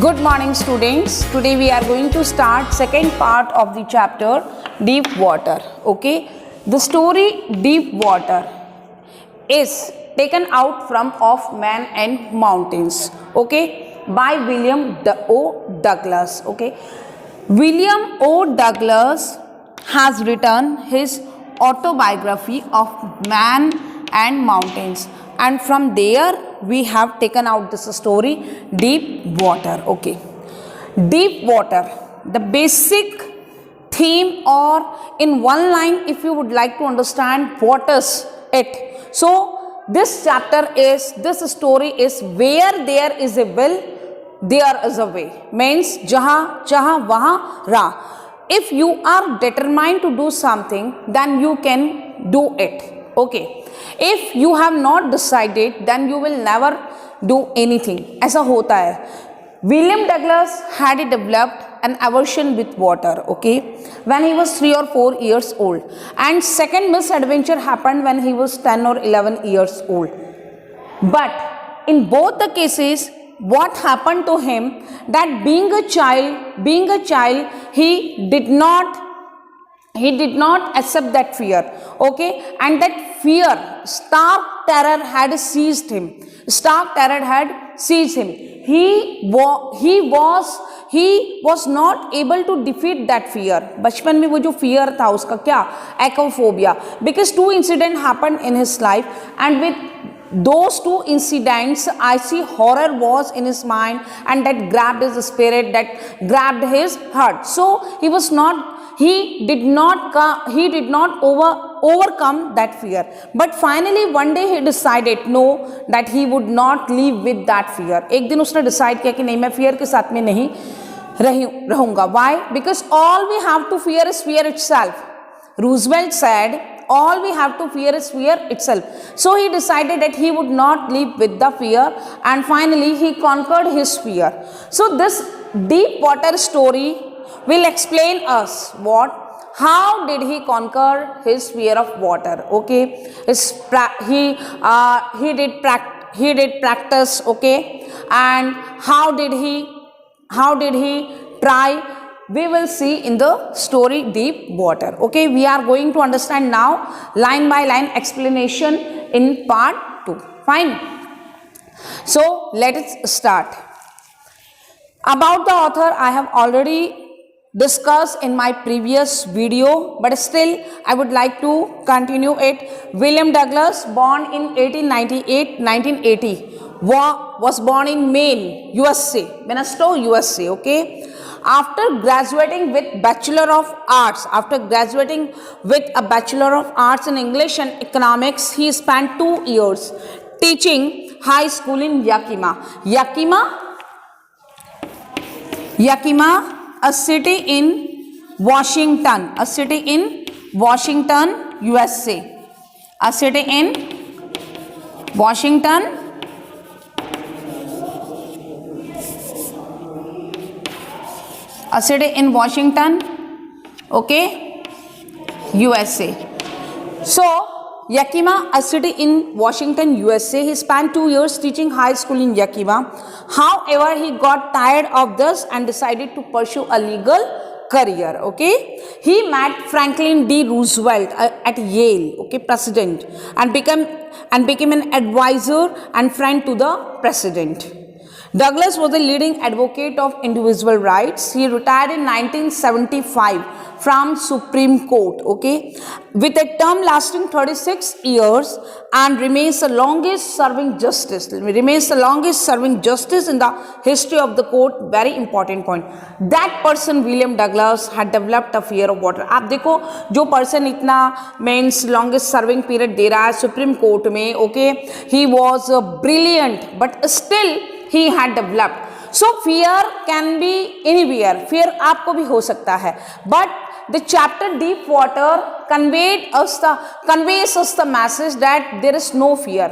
Good morning students. Today we are going to start second part of the chapter deep water. Okay. The story deep water is taken out from Of Man and Mountains. Okay. By William O. Douglas. Okay. William O. Douglas has written his autobiography of Man and Mountains, and from there we have taken out this story deep water. Okay, deep water, the basic theme, or in one line if you would like to understand what is it. So this chapter is, this story is, where there is a will there is a way, means jahan chaha wahan rah. If you are determined to do something, then you can do it. Okay, if you have not decided, then you will never do anything. ऐसा होता है. William Douglas had developed an aversion with water, okay, when he was 3 or 4 years old, and second misadventure happened when he was 10 or 11 years old. But in both the cases, what happened to him, that being a child, he did not accept that fear. Okay, and that fear, stark terror had seized him. He was not able to defeat that fear. बचपन में वो जो fear था उसका क्या, acrophobia, because two incidents happened in his life, and with those two incidents, I see horror was in his mind, and that grabbed his spirit, that grabbed his heart. So he did not overcome that fear. But finally one day he decided no, that he would not live with that fear. एक दिन उसने decide किया कि नहीं, मैं fear के साथ में नहीं रहूँगा. Why? Because all we have to fear is fear itself. Roosevelt said, all we have to fear is fear itself. So he decided that he would not live with the fear, and finally he conquered his fear. So this deep water story will explain us how did he conquer his fear of water. Okay, he did practice. Okay, and how did he try? We will see in the story deep water. Okay, we are going to understand now line by line explanation in part 2. Fine. So let us start. About the author I have already discussed in my previous video, but still I would like to continue it. William Douglas, born in 1980, was born in Maine, USA, Minnesota, USA. Okay. After graduating with Bachelor of Arts, in English and Economics, he spent 2 years teaching high school in Yakima, a city in Washington, USA, a city in Washington, okay, USA. So Yakima, a city in Washington, USA, he spent 2 years teaching high school in Yakima. However, he got tired of this and decided to pursue a legal career. Okay, he met Franklin D. Roosevelt at Yale, okay, president, and became an advisor and friend to the president. Douglas was a leading advocate of individual rights. He retired in 1975 from Supreme Court, okay, with a term lasting 36 years, and remains the longest serving justice in the history of the court. Very important point. That person, William Douglas, had developed a fear of water. आप देखो, जो person इतना means longest serving period दे रहा है Supreme Court में, okay, he was brilliant, but still he had developed. So fear can be anywhere. Fear आपको भी हो सकता है. But the chapter deep water conveys us the message that there is no fear.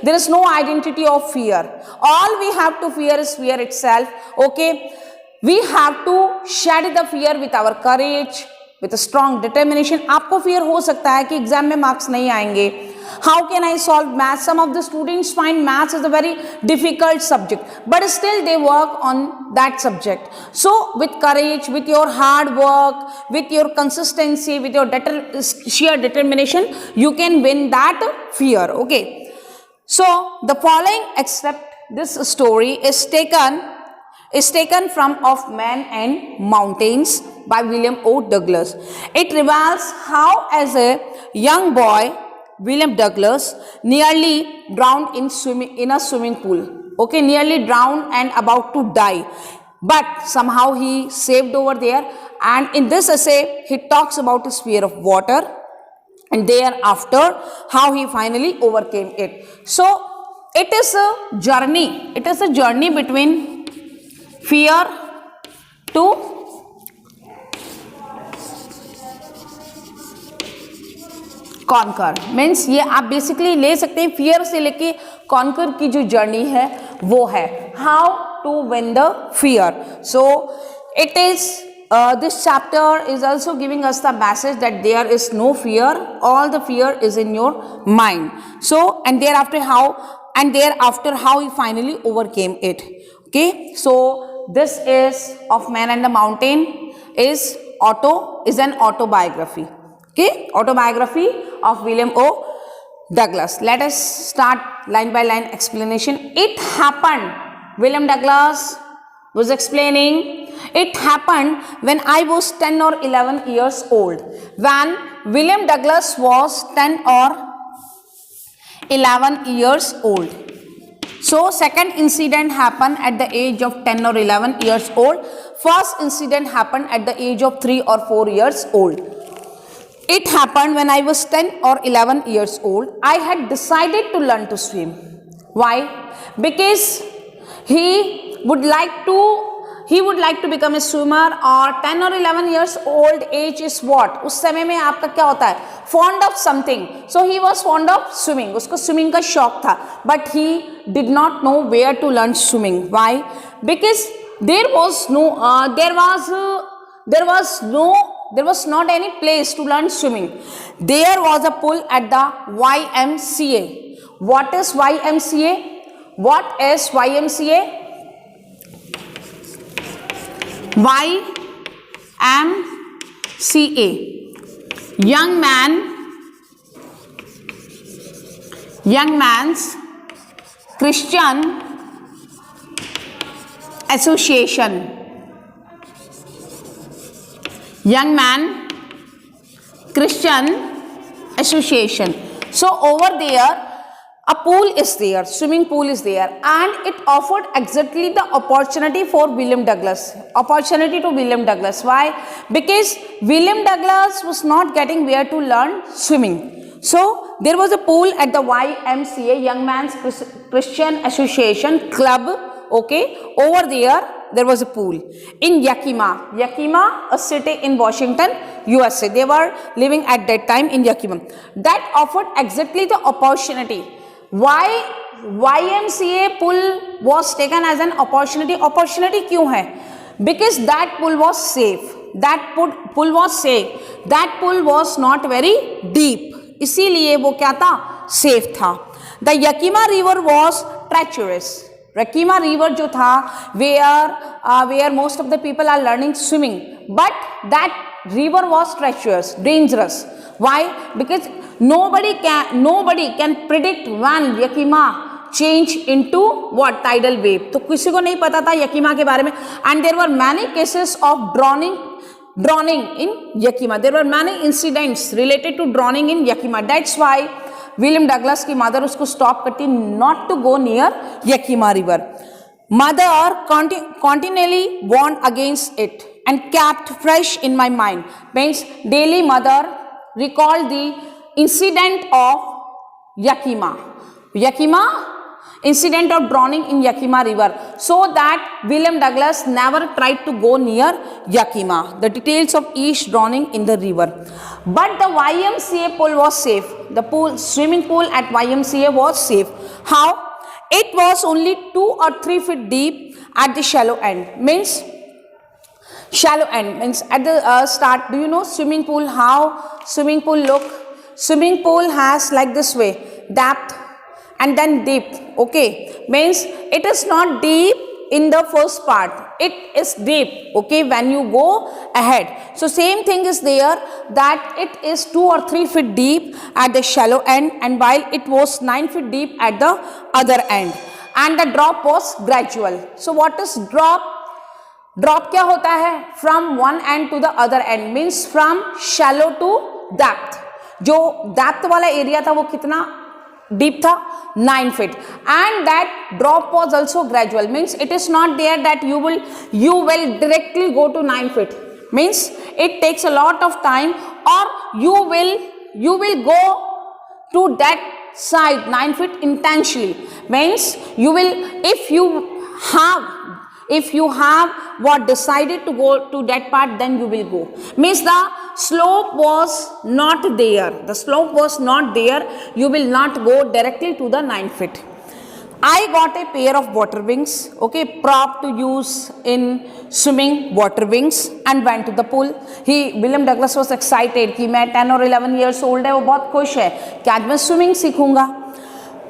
There is no identity of fear. All we have to fear is fear itself. Okay, we have to shed the fear with our courage, with a strong determination. आपको fear हो सकता है कि exam में marks नहीं आएंगे. How can I solve maths? Some of the students find maths is a very difficult subject, but still they work on that subject. So with courage, with your hard work, with your consistency, with your sheer determination, you can win that fear. Okay. So the following except this story is taken from Of Men and Mountains by William O. Douglas. It reveals how as a young boy, William Douglas nearly drowned in a swimming pool. Okay, nearly drowned and about to die. But somehow he saved over there. And in this essay, he talks about his fear of water and thereafter how he finally overcame it. So it is a journey. It is a journey between fear to conquer. Means ये आप basically ले सकते हैं fear से लेके conquer की जो journey है वो है how to win the fear. So it is this chapter is also giving us the message that there is no fear, all the fear is in your mind. So and thereafter how he finally overcame it. Okay, so this is Of Man and the Mountain is an autobiography. Okay, autobiography of William O. Douglas. Let us start line by line explanation. It happened, William Douglas was explaining, it happened when I was 10 or 11 years old. When William Douglas was 10 or 11 years old. So second incident happened at the age of 10 or 11 years old. First incident happened at the age of 3 or 4 years old. It happened when I was 10 or 11 years old. I had decided to learn to swim. Why? Because he would like to become a swimmer. और 10 or 11 years old age is what? उस समय में आपका क्या होता है? Fond of something. So he was fond of swimming. उसको swimming का शौक था. But he did not know where to learn swimming. Why? Because there was not any place to learn swimming. There was a pool at the YMCA. What is YMCA? What is YMCA? YMCA. Young Man's Christian Association. Young Man Christian Association. So over there a pool is there, swimming pool is there, and it offered exactly the opportunity for William Douglas. Opportunity to William Douglas. Why? Because William Douglas was not getting where to learn swimming. So there was a pool at the YMCA, Young Man's Christian Association Club. Okay, over there was a pool in Yakima, a city in Washington, USA. They were living at that time in Yakima. That offered exactly the opportunity. Why YMCA pool was taken as an opportunity? Opportunity क्यों है? Because that pool was safe. That pool was safe. That pool was not very deep. इसीलिए वो क्या था? Safe था. The Yakima River was treacherous. Yakima River जो था where most of the people are learning swimming, but that river was treacherous, dangerous. Why? Because nobody can predict when Yakima change into what? Tidal wave. तो किसी को नहीं पता था Yakima के बारे में. And there were many cases of drowning in Yakima. There were many incidents related to drowning in Yakima. That's why William Douglas की मदर उसको स्टॉप करती not to go near Yakima river. Mother continually warned against it and kept fresh in my mind. Means daily mother recalled the incident of Yakima incident of drowning in Yakima river, so that William Douglas never tried to go near Yakima. The details of each drowning in the river. But the YMCA pool was safe. The swimming pool at YMCA was safe. How? It was only 2 or 3 feet deep at the shallow end. Means at the start. Do you know swimming pool? How swimming pool look? swimming pool has like this way, depth and then deep. Okay, means it is not deep in the first part, it is deep, okay, when you go ahead. So same thing is there, that it is 2 or 3 feet deep at the shallow end, and while it was 9 feet deep at the other end, and the drop was gradual. So what is drop? Drop क्या होता है? From one end to the other end, means from shallow to depth. जो depth वाला area था वो कितना deep था? 9 feet. And that drop was also gradual, means it is not there that you will directly go to 9 feet, means it takes a lot of time, or you will go to that side 9 feet intentionally, means you will, if you have what decided to go to that part, then you will go, means the slope was not there, you will not go directly to the 9 feet. I got a pair of water wings, okay, prop to use in swimming, water wings, and went to the pool. William Douglas was excited कि मैं 10 or 11 years old है, वो बहुत खुश है कि आज मैं swimming सीखूंगा.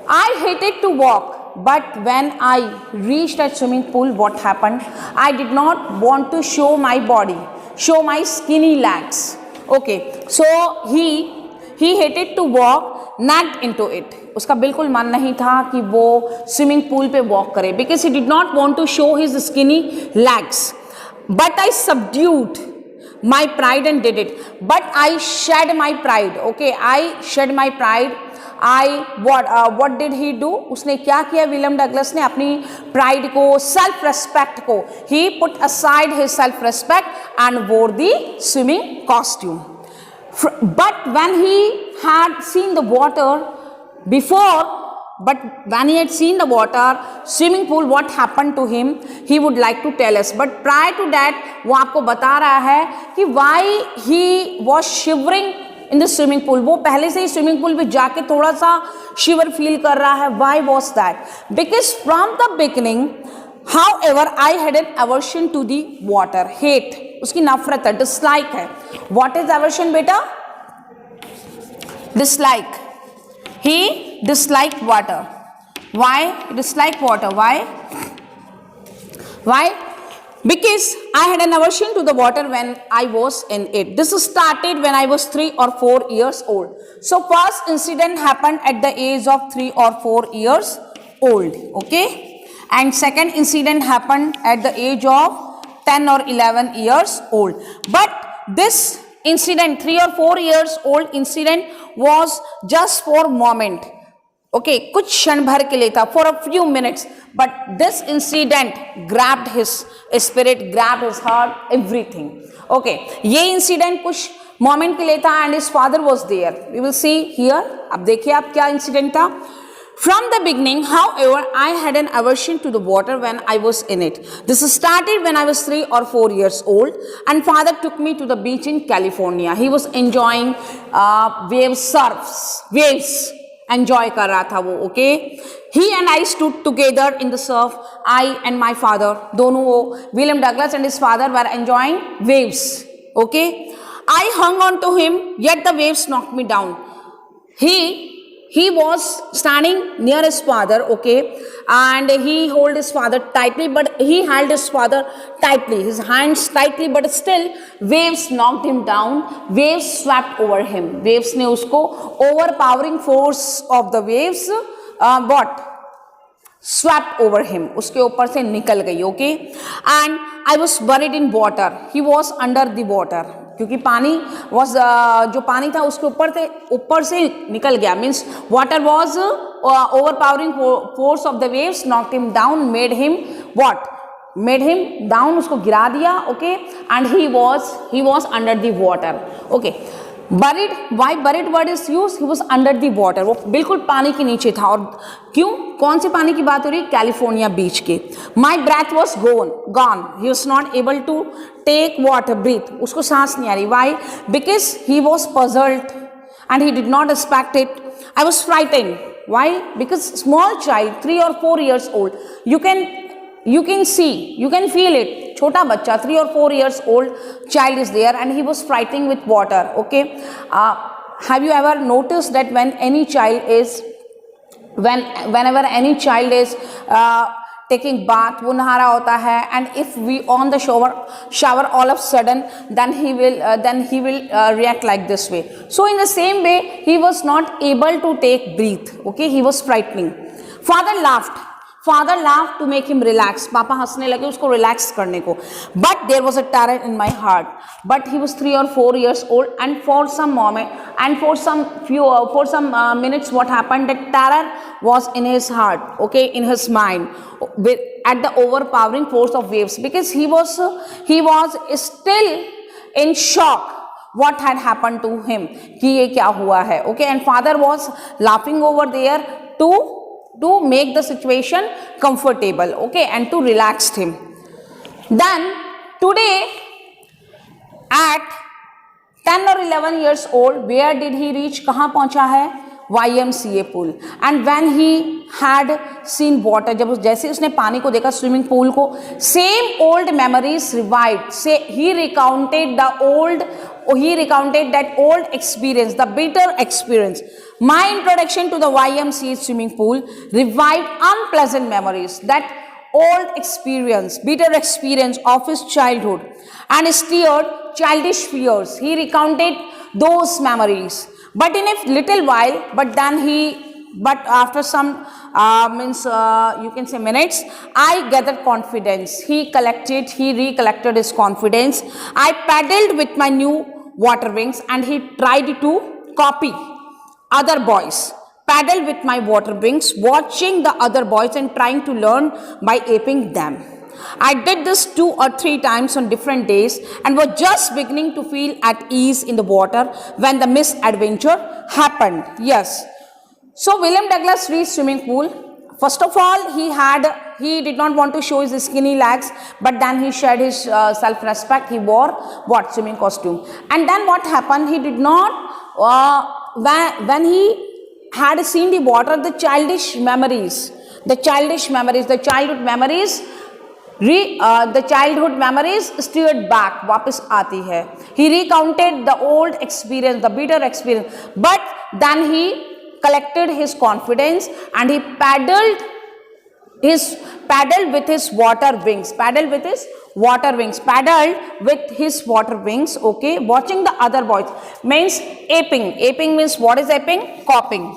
I hated to walk, but when I reached that swimming pool, what happened? I did not want to show my body, show my skinny legs. Okay, so he hated to walk, nagged into it. उसका बिल्कुल मन नहीं था कि वो swimming pool पे walk करे, because he did not want to show his skinny legs. But I subdued my pride and did it. But I shed my pride. Okay, I shed my pride. What did he do? उसने क्या किया? William Douglas ने अपनी pride को, self respect को, he put aside his self respect and wore the swimming costume. But when he had seen the water swimming pool, what happened to him, he would like to tell us. But prior to that, वो आपको बता रहा है कि why he was shivering in the swimming pool. वो पहले से ही swimming pool पे जाके थोड़ा सा शिवर फील कर रहा है. Why was that? Because from the beginning, however, I had an aversion to the water. Hate, उसकी नफरत है, dislike है. What is aversion बेटा? Dislike. He disliked water. Why dislike water? Why? Because I had an aversion to the water when I was in it. This started when I was 3 or 4 years old. So first incident happened at the age of 3 or 4 years old. Okay. And second incident happened at the age of 10 or 11 years old. But this incident, 3 or 4 years old incident, was just for moment. Okay, कुछ क्षण भर के लिए था, for a few minutes. But this incident grabbed his spirit, grabbed his heart, everything. Okay, ये incident कुछ moment के लिए था, and his father was there. We will see here. अब देखिए आप क्या incident था. From the beginning, however, I had an aversion to the water when I was in it. This started when I was 3 or 4 years old, and father took me to the beach in California. He was enjoying waves. Enjoy कर रहा था वो. Okay. He and I stood together in the surf. I and my father, दोनों वो, William Douglas and his father were enjoying waves. Okay. I hung on to him, yet the waves knocked me down. He was standing near his father, okay, and he held his father tightly, but he held his father tightly, his hands tightly, but still waves knocked him down, waves swept over him. Waves ने उसको, overpowering force of the waves, swept over him, उसके ऊपर से निकल गई, okay, and I was buried in water. He was under the water. क्योंकि पानी was जो पानी था उसके ऊपर से निकल गया, means water was overpowering force of the waves knocked him down, made him down, उसको गिरा दिया, okay, and he was under the water. Okay, buried, why buried word is used? He was under the water. वो बिल्कुल पानी के नीचे था. और क्यों, कौन से पानी की बात हो रही? कैलिफोर्निया बीच के. My breath was gone. He was not able to take water, breathe. उसको सांस नहीं आ रही. Why? Because he was puzzled and he did not expect it. I was frightened. Why? Because small child, 3 or 4 years old, you can see, you can feel it. छोटा बच्चा, 3 or 4 years old child is there, and he was fighting with water. Okay, have you ever noticed that whenever any child is taking bath, वो नहा रहा होता है, and if we on the shower all of a sudden, then he will react like this way. So in the same way, he was not able to take breath. Okay, he was frightening. Father laughed to make him relax. पापा हंसने लगे उसको relax करने को. But there was a terror in my heart. But he was 3 or 4 years old, and for some minutes, what happened? That terror was in his heart, okay, in his mind, at the overpowering force of waves, because he was still in shock. What had happened to him? कि ये क्या हुआ है? Okay, and father was laughing over there to make the situation comfortable, okay, and to relax him. Then today, at 10 or 11 years old, where did he reach? कहाँ पहुँचा है? YMCA pool. And when he had seen water, जैसे उसने पानी को देखा, swimming pool को, same old memories revived. He recounted that old experience, the bitter experience. My introduction to the YMCA swimming pool revived unpleasant memories, that old experience, bitter experience of his childhood, and stirred childish fears. He recounted those memories. But in a little while, but after some you can say minutes, I gathered confidence. He recollected his confidence. I paddled with my new water wings, and he tried to copy other boys. Paddled with my water wings, watching the other boys and trying to learn by aping them. I did this 2 or 3 times on different days, and was just beginning to feel at ease in the water when the misadventure happened. Yes. So William Douglas reached swimming pool. First of all, he did not want to show his skinny legs, but then he shared his self-respect. He wore swimming costume. And then what happened? He did not, when he had seen the water, the childhood memories stirred back, वापस आती है. He recounted the old experience, the bitter experience, but then he collected his confidence, and he paddled with his water wings, okay, watching the other boys. Means aping means, what is aping? Copying.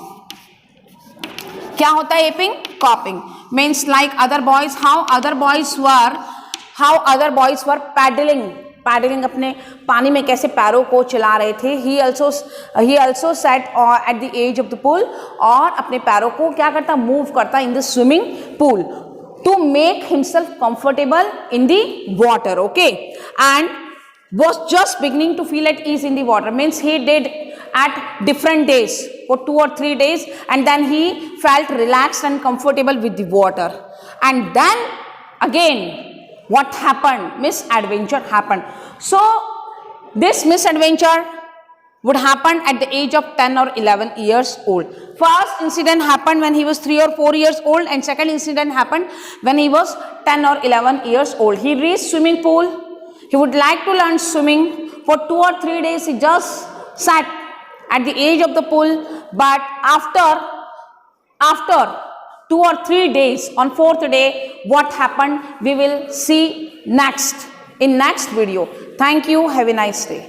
क्या होता है aping? Copying means like other boys, how other boys were paddling अपने पानी में कैसे पैरों को चला रहे थे. He also sat at the edge of the pool, और अपने पैरों को क्या करता? Move करता in the swimming pool to make himself comfortable in the water, okay, and was just beginning to feel at ease in the water. Means he did at different days for 2 or 3 days, and then he felt relaxed and comfortable with the water. And then again, what happened? Misadventure happened. So this misadventure would happen at the age of 10 or 11 years old. First incident happened when he was 3 or 4 years old, and second incident happened when he was 10 or 11 years old. He reached swimming pool. He would like to learn swimming. For 2 or 3 days, he just sat at the edge of the pool. But after 2 or 3 days, on 4th day, what happened? We will see in next video. Thank you. Have a nice day.